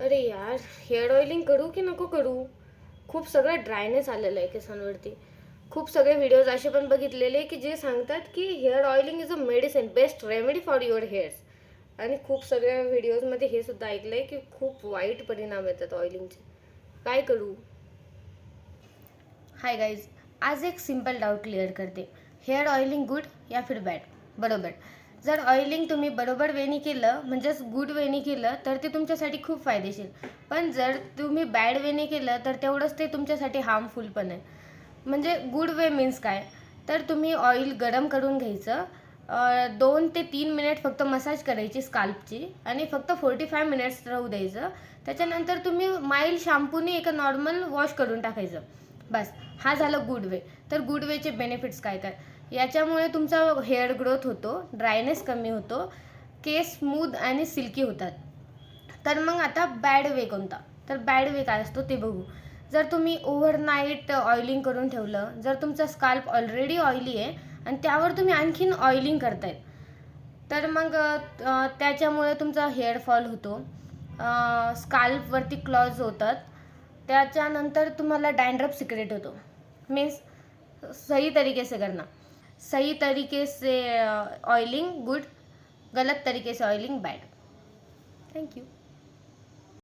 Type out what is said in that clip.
अरे यार, hair oiling करू की नको करू? खूप सगळं ड्रायनेस आलेलं आहे केसांवरती. खूप सगळे व्हिडिओज असे पण बघितलेले की जे सांगतात की hair oiling is a medicine, best remedy for your hairs. आणि खूप सगळ्या व्हिडिओजमध्ये हे सुद्धा ऐकलंय की खूप वाईट परिणाम येतात ऑइलिंगचे. काय करू? हाय गाईज, आज एक सिंपल डाऊट क्लिअर करते. हेअर ऑइलिंग गुड या फिर बॅड? बरोबर. जर ऑइलिंग तुम्ही बरोबर वेनी केलं, म्हणजेच गुड वेनी केलं, तर ते तुमच्यासाठी खूप फायदेशीर. पण जर तुम्ही बॅड वेनी केलं तर तेवढंच ते तुमच्यासाठी हार्मफुल पण आहे. म्हणजे गुड वे मीन्स काय? तर तुम्ही ऑइल गरम करून घ्यायचं, 2 ते 3 मिनिट फक्त मसाज करायची स्काल्पची आणि फक्त 45 मिनिट्स राहू द्यायचं. त्याच्यानंतर तुम्ही माइल्ड शॅम्पूने एका नॉर्मल वॉश करून टाकायचं. बस, हा झाला गुड वे. तर गुड वेचे बेनिफिट्स काय काय? याच्यामुळे तुमचा हेअर ग्रोथ होतो, ड्रायनेस कमी होतो, केस स्मूथ आणि सिल्की होतात. तर मग आता बॅड वे कोणता? तर बॅड वे काय असतो ते बघू. जर तुम्ही ओव्हरनाईट ऑइलिंग करून ठेवलं, जर तुमचा स्काल्प ऑलरेडी ऑइली आहे आणि त्यावर तुम्ही आणखीन ऑइलिंग करताय, तर मग त्याच्यामुळे तुमचा हेअरफॉल होतो, स्काल्पवरती क्लॉज होतात, त्याच्यानंतर तुम्हाला डैंड्रफ सिक्रेट होतो. मीन्स सही तरीके से करना. सही तरीके से ऑयलिंग गुड, गलत तरीके से ऑयलिंग बैड. Thank you.